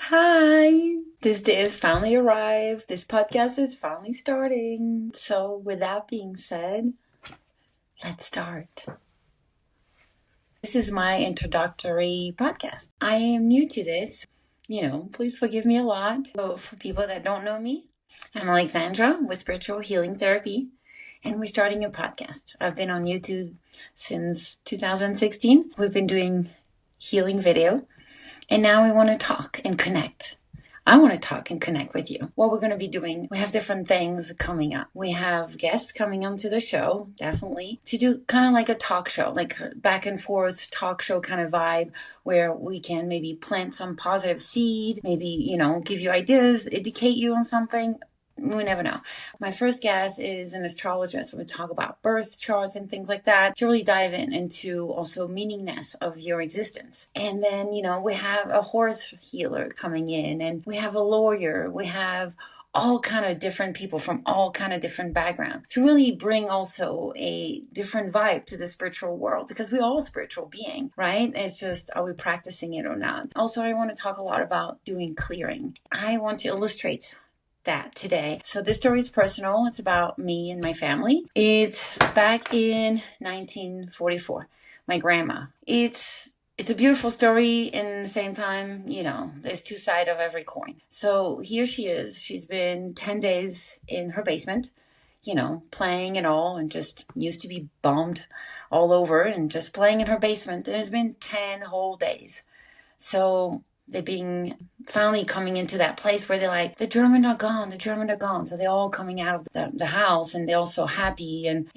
Hi! This day has finally arrived. This podcast is finally starting. So, with that being said, let's start. This is my introductory podcast. I am new to this. Please forgive me a lot. So, for people that don't know me, I'm Alexandra with Spiritual Healing Therapy, and we're starting a podcast. I've been on YouTube since 2016. We've been doing healing video. And now we want to talk and connect. I want to talk and connect with you. What we're going to be doing, we have different things coming up. We have guests coming onto the show, definitely, to do kind of like a talk show, like a back and forth talk show kind of vibe where we can maybe plant some positive seed, maybe, give you ideas, educate you on something. We never know. My first guest is an astrologist. We'll talk about birth charts and things like that to really dive into also meaningness of your existence. And then, we have a horse healer coming in, and we have a lawyer. We have all kind of different people from all kind of different backgrounds to really bring also a different vibe to the spiritual world, because we're all spiritual being, right? It's just, are we practicing it or not? Also, I want to talk a lot about doing clearing. I want to illustrate that today. So this story is personal. It's about me and my family. It's back in 1944. My grandma. It's a beautiful story, and at the same time, there's two sides of every coin. So here she is. She's been 10 days in her basement, playing and all, and just used to be bombed all over and just playing in her basement. And it's been 10 whole days. So they're being finally coming into that place where they're like, the Germans are gone. So they're all coming out of the house, and they're all so happy and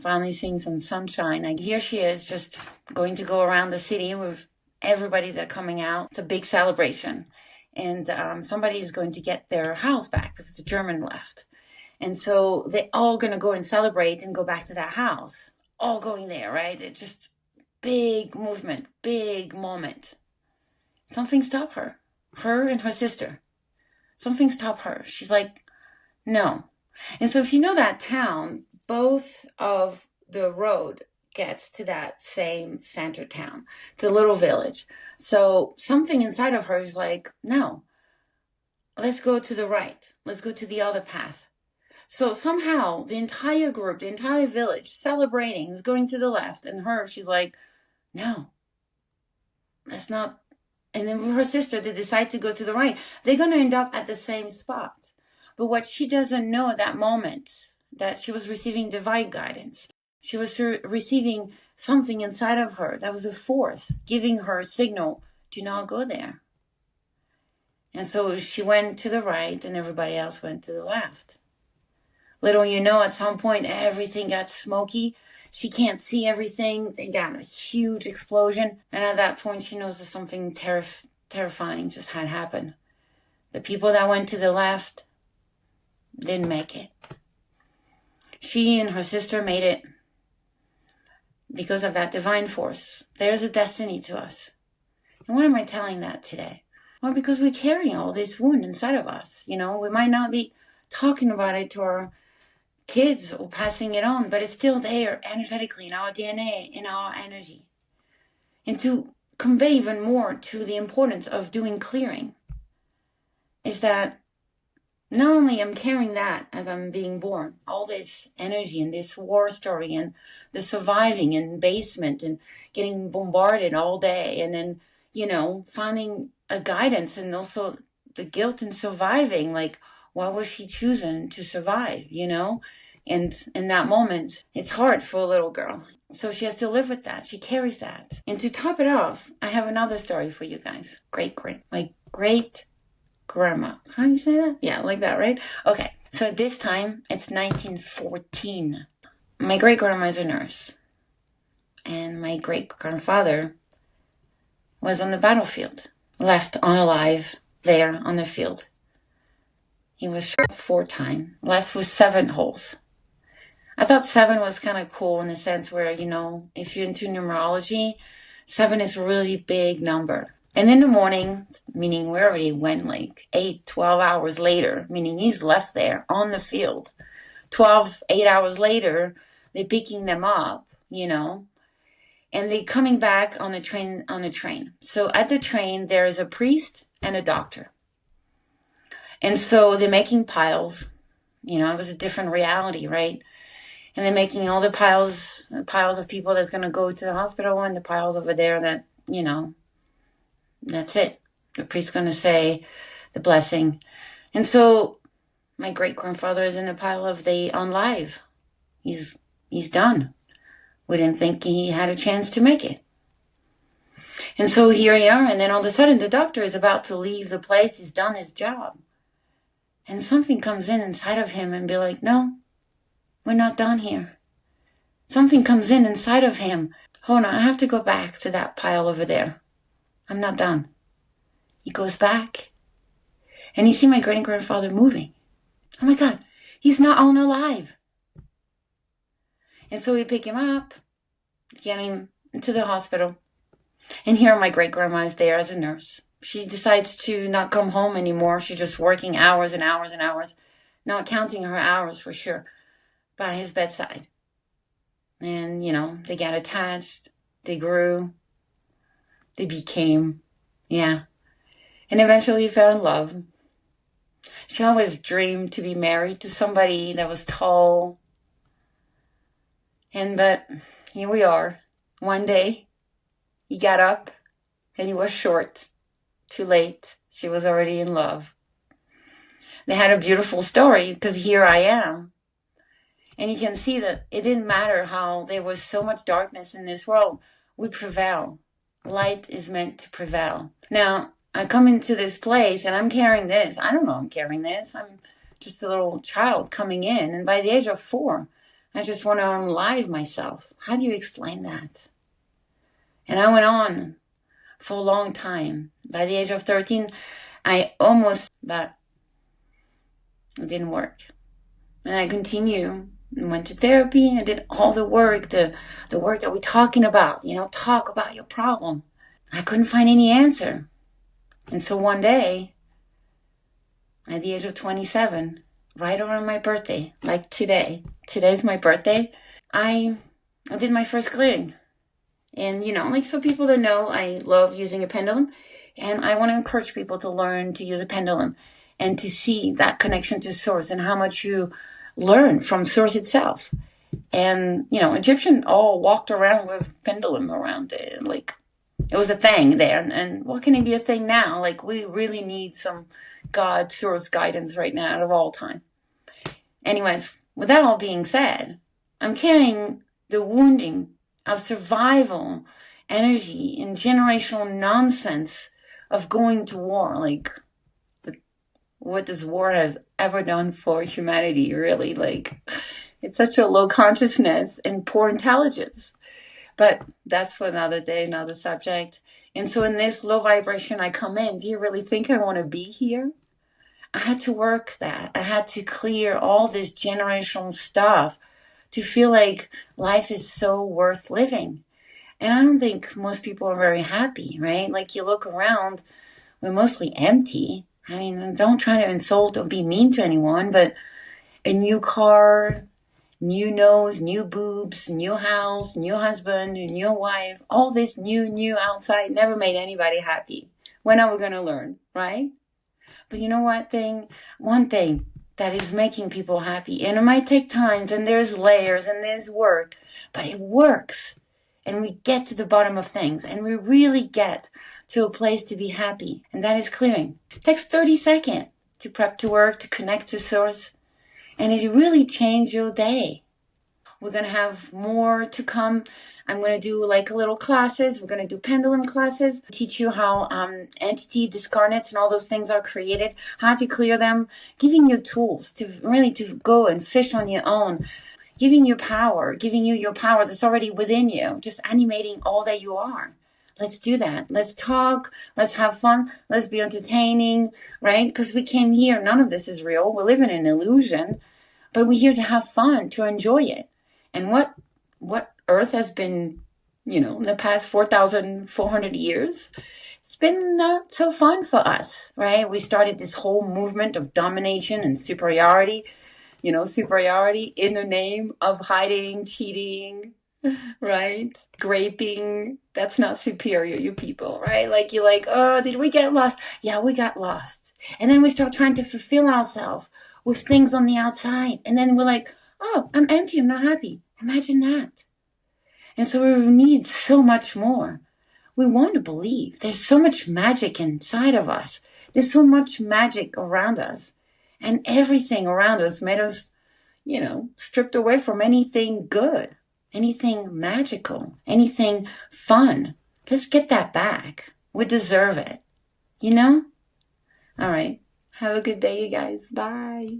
finally seeing some sunshine. Like, here she is just going to go around the city with everybody that's coming out. It's a big celebration. And somebody's going to get their house back because the German left. And so they're all going to go and celebrate and go back to that house. All going there, right? It's just big movement, big moment. Something stopped her and her sister. Something stopped her. She's like, no. And so if you know that town, both of the road gets to that same center town. It's a little village. So something inside of her is like, no, let's go to the right. Let's go to the other path. So somehow the entire group, the entire village celebrating is going to the left. And she's like, no, let's not. And then with her sister, they decide to go to the right. They're going to end up at the same spot. But what she doesn't know at that moment, that she was receiving divine guidance. She was receiving something inside of her that was a force, giving her a signal, do not go there. And so she went to the right, and everybody else went to the left. Little at some point, everything got smoky. She can't see everything. They got a huge explosion. And at that point, she knows that something terrifying just had happened. The people that went to the left didn't make it. She and her sister made it because of that divine force. There's a destiny to us. And why am I telling that today? Well, because we're carrying all this wound inside of us. We might not be talking about it to our kids or passing it on, but it's still there energetically in our DNA, in our energy. And to convey even more to the importance of doing clearing is that not only I'm carrying that as I'm being born, all this energy and this war story and the surviving in basement and getting bombarded all day, and then, finding a guidance, and also the guilt in surviving, like, why was she choosing to survive, And in that moment, it's hard for a little girl. So she has to live with that. She carries that. And to top it off, I have another story for you guys. My great grandma. How do you say that? Yeah, like that, right? Okay. So at this time, it's 1914. My great grandma is a nurse. And my great grandfather was on the battlefield, left unalive there on the field. He was shot 4 times, left with 7 holes. I thought 7 was kind of cool in the sense where, if you're into numerology, 7 is a really big number. And in the morning, meaning we already went like 8, 12 hours later, meaning he's left there on the field. 8 hours later, they're picking them up, and they're coming back on the train. So at the train, there is a priest, and a doctor. And so they're making piles. It was a different reality, right? And they're making all the piles of people that's going to go to the hospital, and the piles over there that, that's it. The priest's going to say the blessing. And so my great-grandfather is in the pile of the unlive. He's done. We didn't think he had a chance to make it. And so here we are, and then all of a sudden the doctor is about to leave the place. He's done his job. And something comes in inside of him and be like, no, we're not done here. Something comes in inside of him. Hold on, I have to go back to that pile over there. I'm not done. He goes back, and you see my great-grandfather moving. Oh my God, he's not on alive. And so we pick him up, get him to the hospital. And here my great-grandma is there as a nurse. She decides to not come home anymore. She's just working hours and hours and hours, not counting her hours for sure, by his bedside. And, they got attached, they grew, they became, and eventually fell in love. She always dreamed to be married to somebody that was tall. But here we are. One day, he got up and he was short. Too late. She was already in love. They had a beautiful story because here I am. And you can see that it didn't matter how there was so much darkness in this world. We prevail. Light is meant to prevail. Now, I come into this place and I'm carrying this. I don't know I'm carrying this. I'm just a little child coming in. And by the age of 4, I just want to unlive myself. How do you explain that? And I went on for a long time. By the age of 13, but it didn't work. And I continue and went to therapy and did all the work, the work that we're talking about, talk about your problem. I couldn't find any answer. And so one day, at the age of 27, right around my birthday, like today's my birthday, I did my first clearing. And, so people that know, I love using a pendulum. And I want to encourage people to learn to use a pendulum and to see that connection to source and how much you learn from source itself. And, Egyptians all walked around with pendulum around it. Like, it was a thing there. And what can it be a thing now? Like, we really need some God source guidance right now out of all time. Anyways, with that all being said, I'm carrying the wounding of survival energy and generational nonsense of going to war. Like, what this war has ever done for humanity, really. Like, it's such a low consciousness and poor intelligence. But that's for another day, another subject. And so in this low vibration I come in, do you really think I want to be here? I had to work that. I had to clear all this generational stuff to feel like life is so worth living. And I don't think most people are very happy, right? Like, you look around, we're mostly empty. I mean, don't try to insult or be mean to anyone, but a new car, new nose, new boobs, new house, new husband, new wife, all this new outside never made anybody happy. When are we going to learn, right? But you know what one thing that is making people happy, and it might take time, and there's layers and there's work, but it works. And we get to the bottom of things, and we really get to a place to be happy, and that is clearing. It takes 30 seconds to prep to work, to connect to source, and it really changes your day. We're going to have more to come. I'm going to do like little classes. We're going to do pendulum classes, teach you how entity discarnates and all those things are created, how to clear them, giving you tools to really to go and fish on your own, giving you your power that's already within you, just animating all that you are. Let's do that. Let's talk. Let's have fun. Let's be entertaining, right? Because we came here. None of this is real. We're living in an illusion, but we're here to have fun, to enjoy it. And what Earth has been, in the past 4,400 years, it's been not so fun for us, right? We started this whole movement of domination and superiority, superiority in the name of hiding, cheating, right? Graping, that's not superior, you people, right? Like you're like, oh, did we get lost? Yeah, we got lost. And then we start trying to fulfill ourselves with things on the outside. And then we're like, oh, I'm empty, I'm not happy. Imagine that. And so we need so much more. We want to believe. There's so much magic inside of us. There's so much magic around us. And everything around us made us, stripped away from anything good, anything magical, anything fun. Let's get that back. We deserve it. All right. Have a good day, you guys. Bye.